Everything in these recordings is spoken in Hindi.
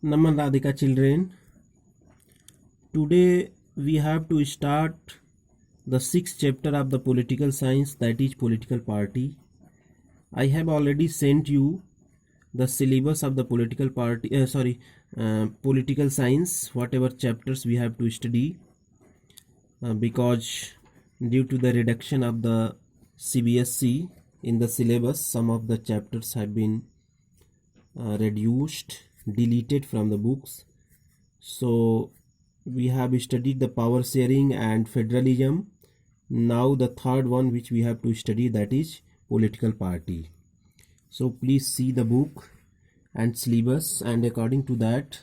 Naman Radhika children, today we have to start the sixth chapter of the political science, that is political party. I have already sent you the syllabus of the political science, whatever chapters we have to study, because due to the reduction of the CBSE in the syllabus, some of the chapters have been reduced, deleted from the books. So we have studied the power sharing and federalism. Now the third one which we have to study, that is political party. So please see the book and syllabus, and according to that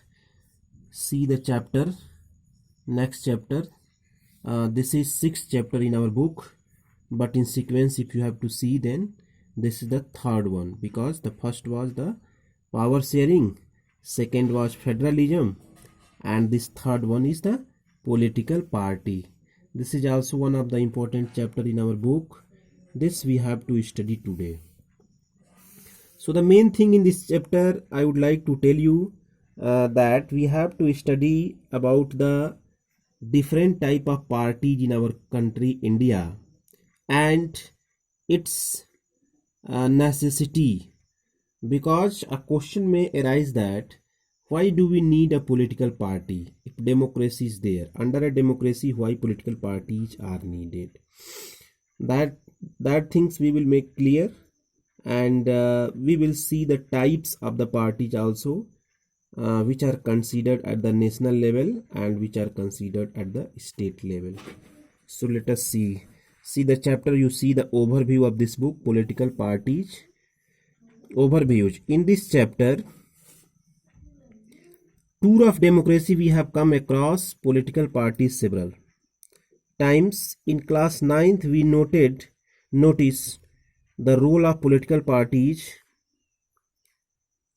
see the chapter, next chapter. This is sixth chapter in our book, but in sequence if you have to see, then this is the third one, because the first was the power sharing, second was federalism, and this third one is the political party. This is also one of the important chapter in our book. This we have to study today. So the main thing in this chapter I would like to tell you that we have to study about the different type of parties in our country India and its necessity, because a question may arise that why do we need a political party if democracy is there? Under a democracy, why political parties are needed? That things we will make clear, and we will see the types of the parties also, which are considered at the national level and which are considered at the state level. So let us see the chapter. You see the overview of this book, political parties overviews. In this chapter, tour of democracy, we have come across political parties several times. In class 9th we noticed the role of political parties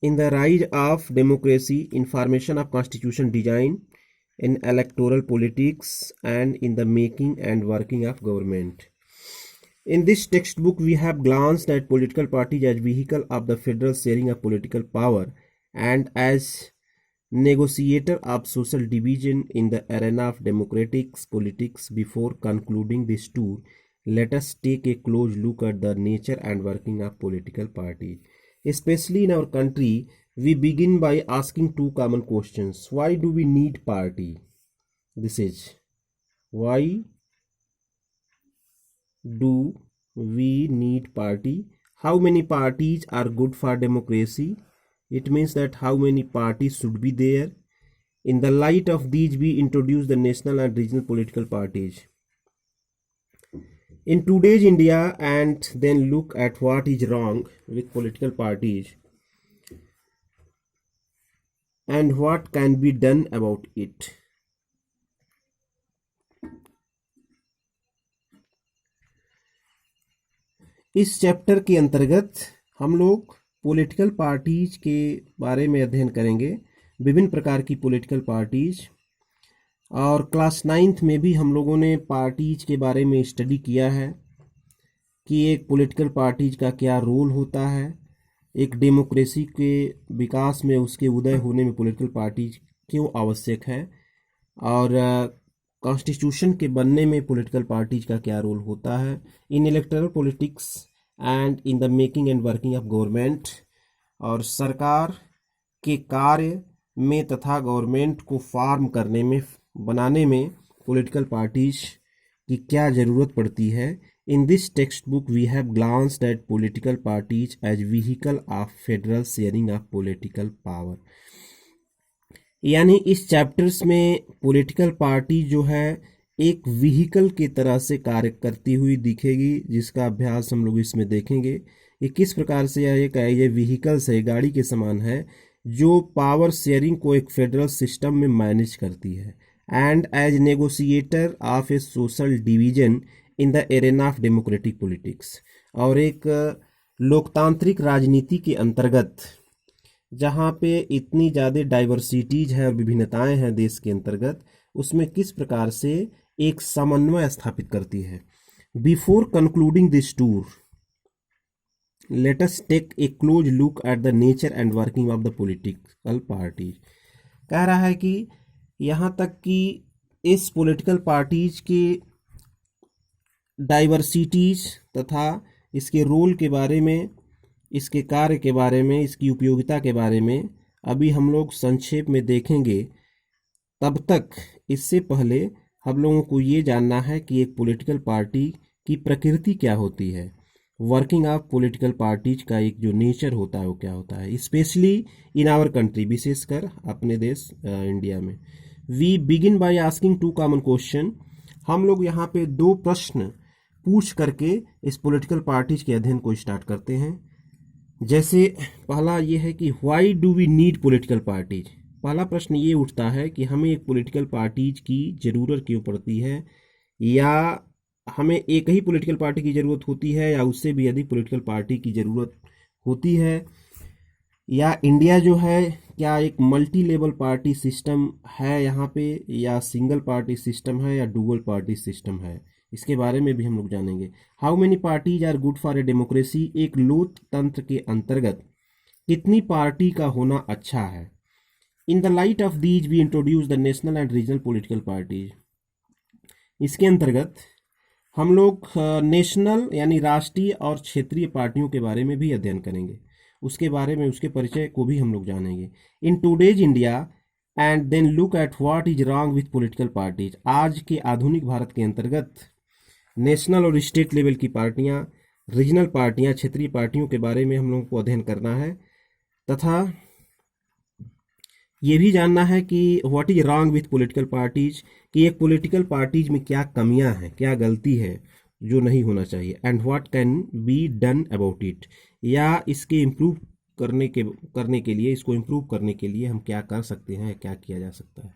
in the rise of democracy, in formation of constitution design, in electoral politics, and in the making and working of government. In this textbook we have glanced at political parties as vehicle of the federal sharing of political power and as negotiator of social division in the arena of democratic politics. Before concluding this tour, let us take a close look at the nature and working of political parties. Especially in our country, we begin by asking two common questions. Why do we need party? This is why do we need party? How many parties are good for democracy? It means that how many parties should be there. In the light of these, we introduce the national and regional political parties in today's India, and then look at what is wrong with political parties and what can be done about it. इस चैप्टर के अंतर्गत हम लोग पॉलिटिकल पार्टीज के बारे में अध्ययन करेंगे, विभिन्न प्रकार की पॉलिटिकल पार्टीज। और क्लास 9th में भी हम लोगों ने पार्टीज के बारे में स्टडी किया है कि एक पॉलिटिकल पार्टीज का क्या रोल होता है, एक डेमोक्रेसी के विकास में, उसके उदय होने में पॉलिटिकल पार्टीज क्यों आवश्यक है, और कॉन्स्टिट्यूशन के बनने में पॉलिटिकल पार्टीज का क्या रोल होता है, in electoral politics and in the making and working of government, और सरकार के कार्य में तथा गवर्नमेंट को फॉर्म करने में, बनाने में पॉलिटिकल पार्टीज की क्या ज़रूरत पड़ती है। In this textbook we have glanced at political parties as vehicle of federal sharing of political power. यानी इस चैप्टर्स में पॉलिटिकल पार्टी जो है एक व्हीकल की तरह से कार्य करती हुई दिखेगी, जिसका अभ्यास हम लोग इसमें देखेंगे। ये किस प्रकार से ये व्हीकल्स है, गाड़ी के समान है, जो पावर शेयरिंग को एक फेडरल सिस्टम में मैनेज करती है, and as negotiator of a social division in the arena of democratic politics. और एक लोकतांत्रिक राजनीति के अंतर्गत, जहाँ पे इतनी ज़्यादा डाइवर्सिटीज है और विभिन्नताएं हैं देश के अंतर्गत, उसमें किस प्रकार से एक समन्वय स्थापित करती है। Before concluding this tour, let us take a close look at the nature and working of the political party. कह रहा है कि यहाँ तक कि इस पॉलिटिकल पार्टीज के डाइवर्सिटीज तथा इसके रोल के बारे में, इसके कार्य के बारे में, इसकी उपयोगिता के बारे में अभी हम लोग संक्षेप में देखेंगे। तब तक इससे पहले हम लोगों को ये जानना है कि एक पॉलिटिकल पार्टी की प्रकृति क्या होती है, वर्किंग ऑफ पॉलिटिकल पार्टीज का एक जो नेचर होता है वो क्या होता है, स्पेशली इन आवर कंट्री, विशेषकर अपने देश इंडिया में। We begin by asking to common question. हम लोग यहाँ पे दो प्रश्न पूछ करके इस पॉलिटिकल पार्टीज के अध्ययन को स्टार्ट करते हैं। जैसे पहला ये है कि why do we need political parties. पहला प्रश्न ये उठता है कि हमें एक पॉलिटिकल पार्टीज की ज़रूरत क्यों पड़ती है, या हमें एक ही पॉलिटिकल पार्टी की ज़रूरत होती है, या उससे भी अधिक पॉलिटिकल पार्टी की ज़रूरत होती है, या इंडिया जो है क्या एक मल्टी लेवल पार्टी सिस्टम है यहाँ पे, या सिंगल पार्टी सिस्टम है, या डुअल पार्टी सिस्टम है। इसके बारे में भी हम लोग जानेंगे। How many parties are good for a democracy. एक लोकतंत्र के अंतर्गत कितनी पार्टी का होना अच्छा है। In the light of these we introduce the national and regional political parties. इसके अंतर्गत हम लोग नेशनल यानी राष्ट्रीय और क्षेत्रीय पार्टियों के बारे में भी अध्ययन करेंगे, उसके बारे में, उसके परिचय को भी हम लोग जानेंगे। In today's India and then look at what is wrong with political parties. आज के आधुनिक भारत के अंतर्गत नेशनल और स्टेट लेवल की पार्टियां, रीजनल पार्टियां, क्षेत्रीय पार्टियों के बारे में हम लोगों को अध्ययन करना है, तथा ये भी जानना है कि what is wrong with political parties, कि एक पॉलिटिकल पार्टीज में क्या कमियां हैं, क्या गलती है जो नहीं होना चाहिए, and what can be done about it, या इसके इम्प्रूव करने के लिए, इसको इम्प्रूव करने के लिए हम क्या कर सकते हैं, क्या किया जा सकता है।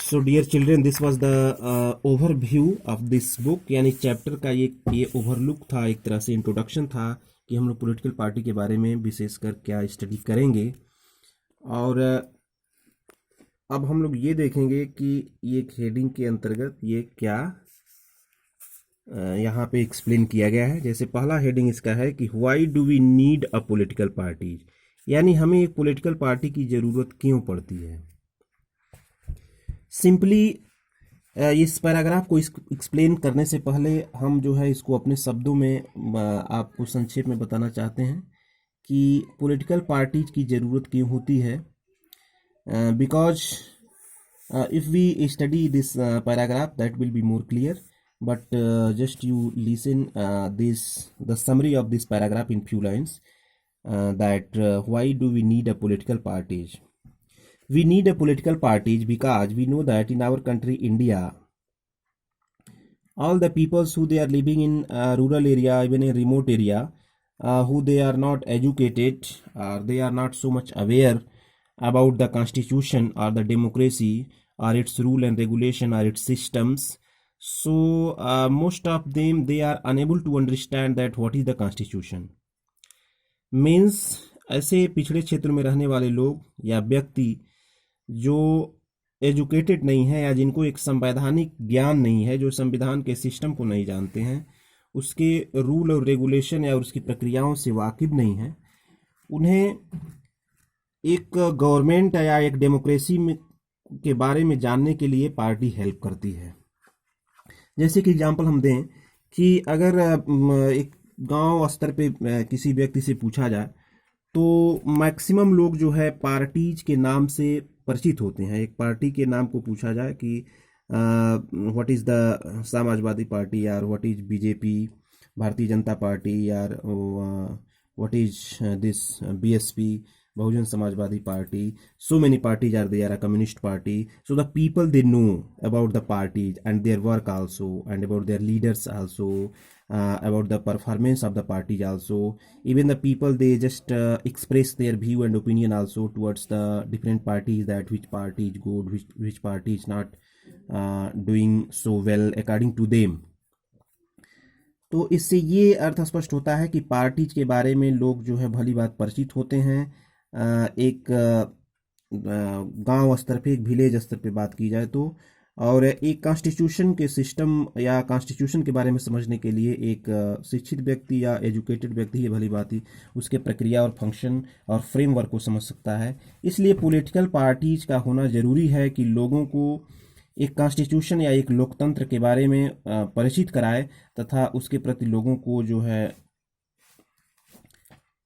So dear children, this was the overview of this book, यानी चैप्टर का ये ओवरलुक था, एक तरह से इंट्रोडक्शन था कि हम लोग पॉलिटिकल पार्टी के बारे में विशेषकर क्या स्टडी करेंगे। और अब हम लोग ये देखेंगे कि ये हेडिंग के अंतर्गत ये क्या यहाँ पे एक्सप्लेन किया गया है। जैसे पहला हेडिंग इसका है कि why do we need a political party, यानी हमें एक पॉलिटिकल पार्टी की ज़रूरत क्यों पड़ती है। सिंपली इस पैराग्राफ को एक्सप्लेन करने से पहले हम जो है इसको अपने शब्दों में आपको संक्षेप में बताना चाहते हैं कि पॉलिटिकल पार्टीज की ज़रूरत क्यों होती है। Because if we study this paragraph that will be more clear, but just you listen the summary of this paragraph in few lines, that why do we need a political parties. We need a political parties because we know that in our country India, all the peoples who they are living in rural area, even in remote area, who they are not educated, or they are not so much aware about the constitution or the democracy or its rule and regulation or its systems. So most of them, they are unable to understand that what is the constitution means. ऐसे पिछड़े क्षेत्र में रहने वाले लोग या व्यक्ति जो एजुकेटेड नहीं है, या जिनको एक संवैधानिक ज्ञान नहीं है, जो संविधान के सिस्टम को नहीं जानते हैं, उसके रूल और रेगुलेशन या उसकी प्रक्रियाओं से वाकिफ नहीं है, उन्हें एक गवर्नमेंट या एक डेमोक्रेसी में के बारे में जानने के लिए पार्टी हेल्प करती है। जैसे कि एग्जांपल हम दें कि अगर एक गांव स्तर पे किसी व्यक्ति से पूछा जाए तो मैक्सिमम लोग जो है पार्टीज के नाम से परिचित होते हैं। एक पार्टी के नाम को पूछा जाए कि what is the Samajwadi party, यार what is BJP, Bharatiya Janata party, यार what is this BSP, Bahujan Samajwadi party, so many parties are there, a communist party. So the people, they know about the parties and their work also, and about their leaders also, about the performance of the parties also. Even the people, they just express their view and opinion also towards the different parties, that which party is good, which party is not doing so well according to them. तो इससे ये अर्थ स्पष्ट होता है कि पार्टीज के बारे में लोग जो है भली बात परिचित होते हैं। एक गांव स्तर पे, एक विलेज स्तर पे बात की जाए तो और एक कॉन्स्टिट्यूशन के सिस्टम या कॉन्स्टिट्यूशन के बारे में समझने के लिए एक शिक्षित व्यक्ति या एजुकेटेड व्यक्ति ही भली बात ही उसके प्रक्रिया और फंक्शन और फ्रेमवर्क को समझ सकता है। इसलिए पॉलिटिकल पार्टीज का होना ज़रूरी है कि लोगों को एक कॉन्स्टिट्यूशन या एक लोकतंत्र के बारे में परिचित कराए तथा उसके प्रति लोगों को जो है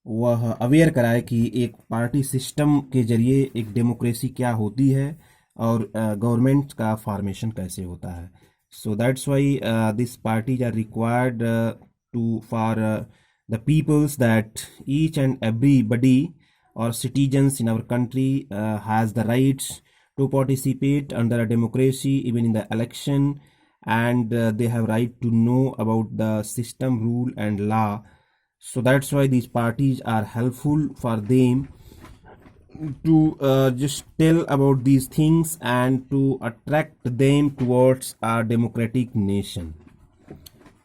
वह अवेयर कराए कि एक पार्टी सिस्टम के जरिए एक डेमोक्रेसी क्या होती है और गवर्नमेंट का फॉर्मेशन कैसे होता है। So that's why this parties are required to for the peoples that each and everybody or citizens in our country has the rights to participate under a democracy even in the election, and they have right to know about the system, rule and law. So that's why these parties are helpful for them to just tell about these things and to attract them towards a democratic nation.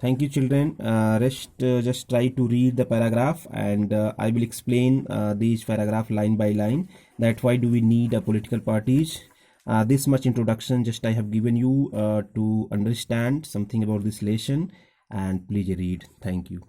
Thank you, children. Just try to read the paragraph, and I will explain these paragraph line by line. That why do we need a political parties? This much introduction just I have given you to understand something about this lesson, and please read. Thank you.